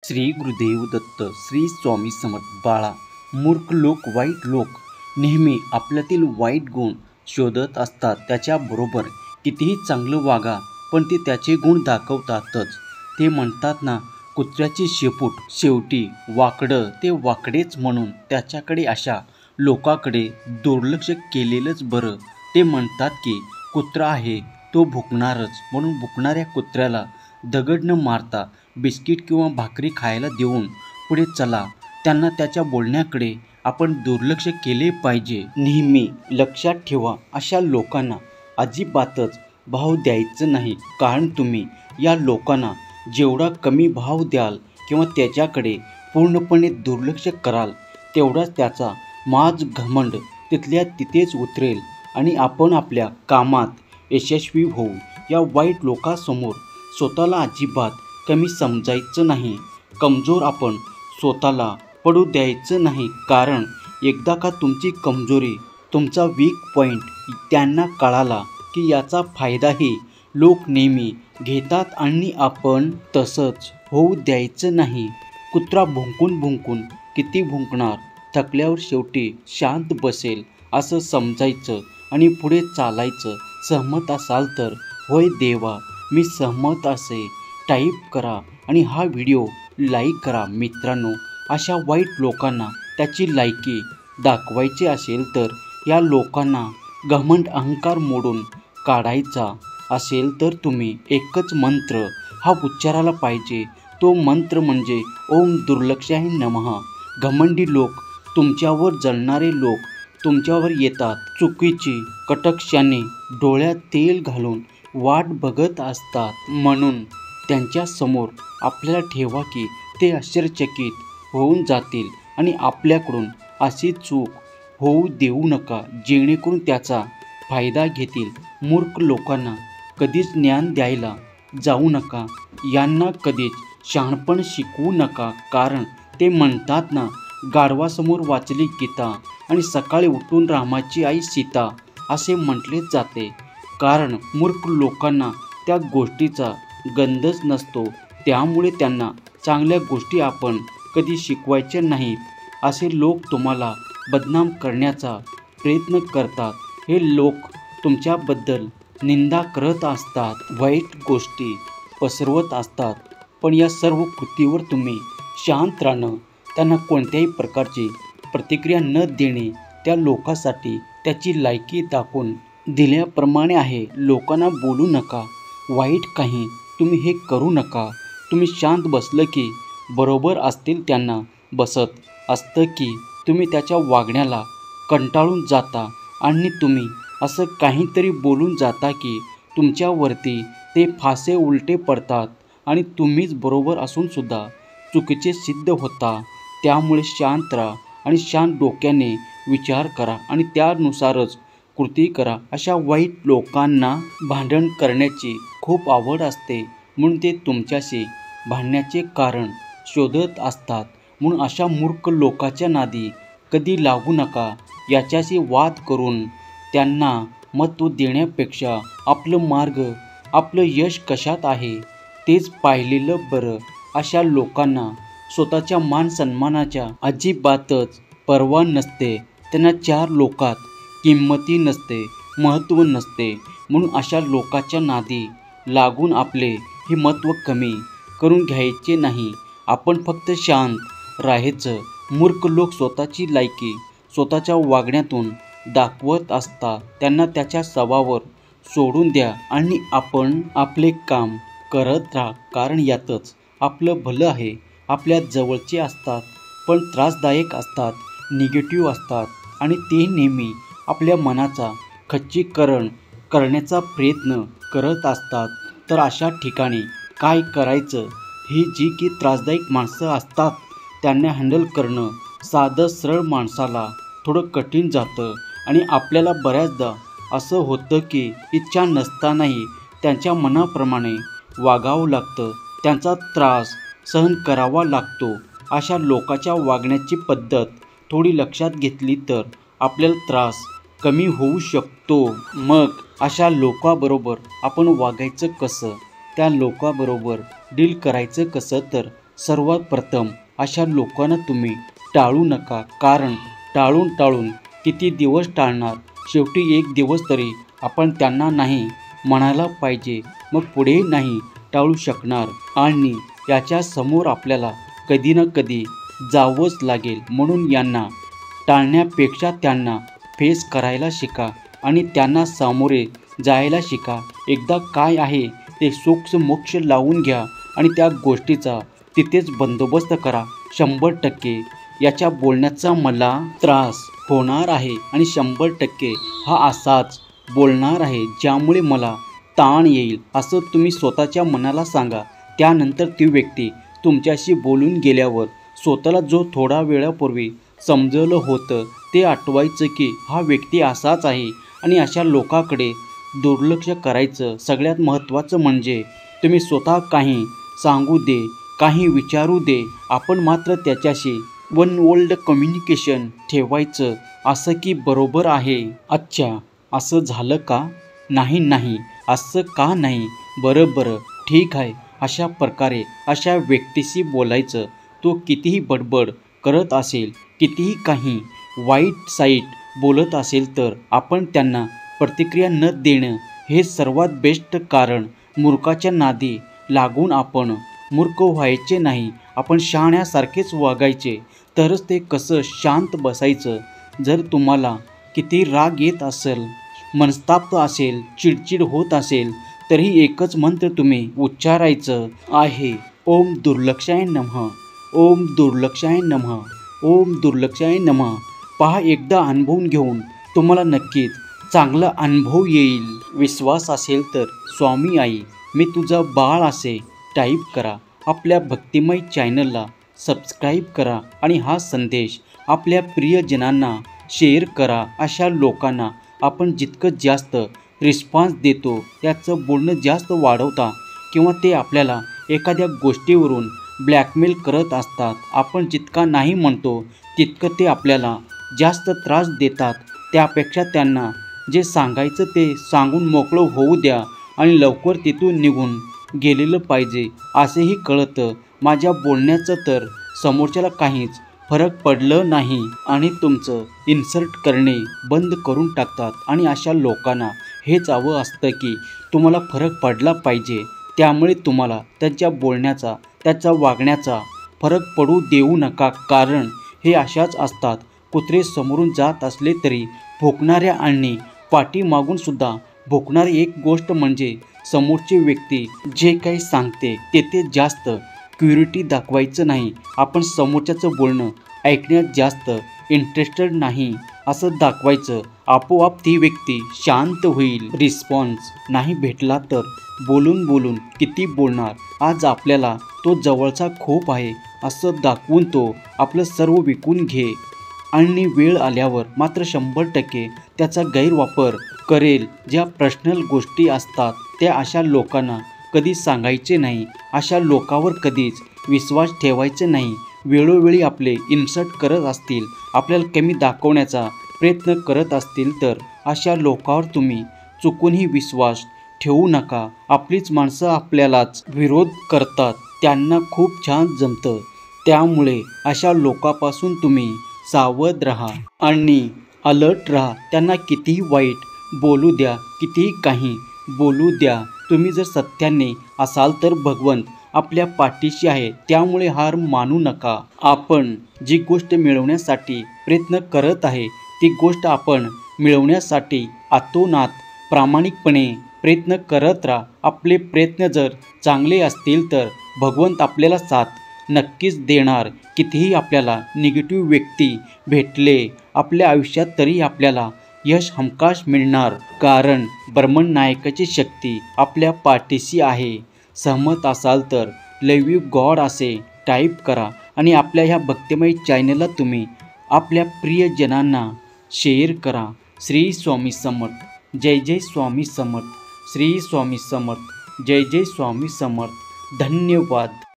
श्री गुरुदेव दत्त. श्री स्वामी समर्थ. बाळा, मूर्ख लोक, वाईट लोक नेहमी आपल्यातील वाईट गुण शोधत असतात. त्याच्याबरोबर कितीही चांगलं वागा, पण ते त्याचे गुण दाखवतातच. ते म्हणतात ना, कुत्र्याची शेपूट शेवटी वाकडं ते वाकडेच. म्हणून त्याच्याकडे अशा लोकांकडे दुर्लक्ष केलेलंच बरं. ते म्हणतात की कुत्रा आहे तो भुंकणारच, म्हणून भुंकणाऱ्या कुत्र्याला दगड न मारता बिस्किट किंवा भाकरी खायला देऊन पुढे चला. त्यांना त्याच्या बोलण्याकडे आपण दुर्लक्ष केले पाहिजे. नेहमी लक्षात ठेवा, अशा लोकांना अजिबातच भाव द्यायचं नाही. कारण तुम्ही या लोकांना जेवढा कमी भाव द्याल किंवा त्याच्याकडे पूर्णपणे दुर्लक्ष कराल, तेवढाच त्याचा माज घमंड तिथल्या तिथेच उतरेल आणि आपण आपल्या कामात यशस्वी होऊ. या वाईट लोकांसमोर स्वतःला अजिबात कमी समजायचं नाही. कमजोर आपण स्वतःला पडू द्यायचं नाही. कारण एकदा का तुमची कमजोरी, तुमचा वीक पॉईंट त्यांना कळाला की याचा फायदाही लोक नेहमी घेतात आणि आपण तसंच होऊ द्यायचं नाही. कुत्रा भुंकून भुंकून किती भुंकणार, थकल्यावर शेवटी शांत बसेल असं समजायचं आणि पुढे चालायचं. सहमत असाल तर होय देवा मी सहमत असे टाईप करा आणि हा व्हिडिओ लाईक करा. मित्रांनो, अशा वाईट लोकांना त्याची लायकी दाखवायची असेल तर या लोकांना घमंड अहंकार मोडून काढायचा असेल तर तुम्ही एकच मंत्र हा उच्चारायला पाहिजे. तो मंत्र म्हणजे ओम दुर्लक्षाय नमः. घमंडी लोक, तुमच्यावर जळणारे लोक तुमच्यावर येतात. चुकीची कटाक्षाने डोळ्यात तेल घालून वाट बघत असतात. म्हणून त्यांच्यासमोर आपल्याला ठेवा की ते आश्चर्यचकित होऊन जातील आणि आपल्याकडून अशी चूक होऊ देऊ नका जेणेकरून त्याचा फायदा घेतील. मूर्ख लोकांना कधीच ज्ञान द्यायला जाऊ नका. यांना कधीच शहाणपण शिकवू नका. कारण ते म्हणतात ना, गाढवासमोर वाचली गीता आणि सकाळी उठून रामाची आई सीता असे म्हटले जाते. कारण मूर्ख लोकांना त्या गोष्टीचा गंधच नसतो. त्यामुळे त्यांना चांगल्या गोष्टी आपण कधी शिकवायच्या नाहीत. असे लोक तुम्हाला बदनाम करण्याचा प्रयत्न करतात. हे लोक तुमच्याबद्दल निंदा करत असतात, वाईट गोष्टी पसरवत असतात. पण या सर्व कृतीवर तुम्ही शांत राहणं, त्यांना कोणत्याही प्रकारची प्रतिक्रिया न देणे त्या लोकांसाठी त्याची लायकी दाखवून दिल्याप्रमाणे आहे. लोकांना बोलू नका, वाईट काही तुम्ही हे करू नका. तुम्ही शांत बसलं की बरोबर असतील. त्यांना बसत असतं की तुम्ही त्याच्या वागण्याला कंटाळून जाता आणि तुम्ही असं काहीतरी बोलून जाता की तुमच्यावरती ते फासे उलटे पडतात आणि तुम्हीच बरोबर असूनसुद्धा चुकीचे सिद्ध होता. त्यामुळे शांत राहा आणि शांत डोक्याने विचार करा आणि त्यानुसारच कृती करा. अशा वाईट लोकांना भांडण करण्याची खूप आवड असते, म्हणून ते तुमच्याशी भांडण्याचे कारण शोधत असतात. म्हणून अशा मूर्ख लोकांच्या नादी कधी लागू नका. याच्याशी वाद करून त्यांना महत्त्व देण्यापेक्षा आपलं मार्ग, आपलं यश कशात आहे तेच पाहिलेलं बरं. अशा लोकांना स्वतःच्या मान सन्मानाच्या अजिबातच पर्वा नसते. त्यांना चार लोकात किंमती नसते, महत्त्व नसते. म्हणून अशा लोकांच्या नादी लागून आपले हे महत्त्व कमी करून घ्यायचे नाही. आपण फक्त शांत राहायचं. मूर्ख लोक स्वतःची लायकी स्वतःच्या वागण्यातून दाखवत असतात. त्यांना त्याच्या स्वभावावर सोडून द्या आणि आपण आपले काम करत राहा. कारण यातच आपलं भलं आहे. आपल्या जवळचे असतात पण त्रासदायक असतात, निगेटिव्ह असतात आणि ते नेहमी आपल्या मनाचा खच्चीकरण करण्याचा प्रयत्न करत असतात. तर अशा ठिकाणी काय करायचं, ही जी की त्रासदायक माणसं असतात त्यांना हँडल करणं साधं सरळ माणसाला थोडं कठीण जातं. आणि आपल्याला बऱ्याचदा असं होतं की इच्छा नसतानाही त्यांच्या मनाप्रमाणे वागावं लागतं, त्यांचा त्रास सहन करावा लागतो. अशा लोकांच्या वागण्याची पद्धत थोडी लक्षात घेतली तर आपल्याला त्रास कमी होऊ शकतो. मग अशा लोकांबरोबर आपण वागायचं कसं, त्या लोकांबरोबर डील करायचं कसं, तर सर्वात प्रथम अशा लोकांना तुम्ही टाळू नका, कारण टाळून किती दिवस टाळणार. शेवटी एक दिवस तरी आपण त्यांना नाही म्हणायला पाहिजे, मग पुढे नाही टाळू शकणार आणि याच्या समोर आपल्याला कधी ना कधी जावंच लागेल. म्हणून यांना टाळण्यापेक्षा त्यांना फेस करायला शिका आणि त्यांना सामोरे जायला शिका. एकदा काय आहे ते मोक्ष लावून घ्या आणि त्या गोष्टीचा तिथेच बंदोबस्त करा. 100% याच्या बोलण्याचा मला त्रास होणार आहे आणि 100% हा असाच बोलणार आहे ज्यामुळे मला ताण येईल, असं तुम्ही स्वतःच्या मनाला सांगा. त्यानंतर ती व्यक्ती तुमच्याशी बोलून गेल्यावर स्वतःला जो थोडा वेळापूर्वी समजलं होतं ते आठवायचं की हा व्यक्ती असाच आहे आणि अशा लोकांकडे दुर्लक्ष करायचं. सगळ्यात महत्त्वाचं म्हणजे तुम्ही स्वतः काही सांगू दे, काही विचारू दे, आपण मात्र त्याच्याशी वन वर्ल्ड कम्युनिकेशन ठेवायचं. असं की बरोबर आहे? अच्छा, असं झालं का? नाही, असं का नाही? बरं, ठीक आहे. अशा प्रकारे अशा व्यक्तीशी बोलायचं. तो कितीही बडबड करत असेल, कितीही काही वाईट साईट बोलत असेल तर आपण त्यांना प्रतिक्रिया न देणं हे सर्वात बेस्ट. कारण मूर्खाच्या नादी लागून आपण मूर्ख व्हायचे नाही, आपण शहाण्यासारखेच वागायचे. तरच ते कसं शांत बसायचं. जर तुम्हाला किती राग येत असेल, मनस्ताप असेल, चिडचिड होत असेल, तरी एकच मंत्र तुम्ही उच्चारायचं आहे, ओम दुर्लक्षाय नमः, ओम दुर्लक्षाय नमः, ओम दुर्लक्षाय नमः. पहा, एकदा अनुभवून घेऊन तुम्हाला नक्कीच चांगला अनुभव येईल. विश्वास असेल तर स्वामी आई मी तुझा बाळ असे टाईप करा. आपल्या भक्तिमय चॅनलला सबस्क्राईब करा आणि हा संदेश आपल्या प्रियजनांना शेअर करा. अशा लोकांना आपण जितकं जास्त रिस्पॉन्स देतो त्याचं बोलणं जास्त वाढवता किंवा ते आपल्याला एखाद्या गोष्टीवरून ब्लॅकमेल करत असतात. आपण जितका नाही म्हणतो तितकं ते आपल्याला जास्त त्रास देतात. त्यापेक्षा त्यांना जे सांगायचं ते सांगून मोकळं होऊ द्या आणि लवकर तिथून निघून गेलेलं पाहिजे असेही कळतं. माझ्या बोलण्याचं तर समोरच्याला काहीच फरक पडलं नाही आणि तुमचं इन्सल्ट करणे बंद करून टाकतात. आणि अशा लोकांना हेच हवं असतं की तुम्हाला फरक पडला पाहिजे. त्यामुळे तुम्हाला त्यांच्या बोलण्याचा, त्याच्या वागण्याचा फरक पडू देऊ नका. कारण हे अशाच असतात. कुत्रे समोरून जात असले तरी भुंकणाऱ्या आणि पाठीमागून सुद्धा भुंकणारी. एक गोष्ट म्हणजे समोरची व्यक्ती जे काही सांगते तेथे जास्त क्युरिटी दाखवायचं नाही. आपण समोरच्याचं बोलणं ऐकण्यात जास्त इंटरेस्टेड नाही असं दाखवायचं. आपोआप ती व्यक्ती शांत होईल. रिस्पॉन्स नाही भेटला तर बोलून किती बोलणार. आज आपल्याला तो जवळचा खूप आहे असं दाखवून तो आपलं सर्व विकून घे आणि वेळ आल्यावर मात्र 100% त्याचा गैरवापर करेल. ज्या पर्सनल गोष्टी असतात त्या अशा लोकांना कधी सांगायचे नाही. अशा लोकांवर कधीच विश्वास ठेवायचे नाही. वेळोवेळी आपले इन्सल्ट करत असतील, आपल्याला कमी दाखवण्याचा प्रयत्न करत असतील तर अशा लोकांवर तुम्ही चुकूनही विश्वास ठेवू नका. आपलीच माणसं आपल्यालाच विरोध करतात, त्यांना खूप छान जमतं. त्यामुळे अशा लोकांपासून तुम्ही सावध राहा आणि अलर्ट राहा. त्यांना कितीही वाईट बोलू द्या, कितीही काही बोलू द्या. तुम्ही जर सत्याने असाल तर भगवंत आपल्या पाठीशी आहे. त्यामुळे हार मानू नका. आपण जी गोष्ट मिळवण्यासाठी प्रयत्न करत आहे ती गोष्ट आपण मिळवण्यासाठी आतोनात प्रामाणिकपणे प्रयत्न करत राहा. आपले प्रयत्न जर चांगले असतील तर भगवंत आपल्याला साथ नक्कीच देणार. कितीही आपल्याला निगेटिव्ह व्यक्ती भेटले आपल्या आयुष्यात तरी आपल्याला यश हमखास मिळणार. कारण ब्रह्मनायकाची शक्ती आपल्या पाठीशी आहे. सहमत असाल तर लव यू गॉड असे टाईप करा आणि आपल्या ह्या भक्तिमय चॅनलला तुम्ही आपल्या प्रियजनांना शेअर करा. श्री स्वामी समर्थ. जय जय स्वामी समर्थ. श्री स्वामी समर्थ. जय जय स्वामी समर्थ. धन्यवाद.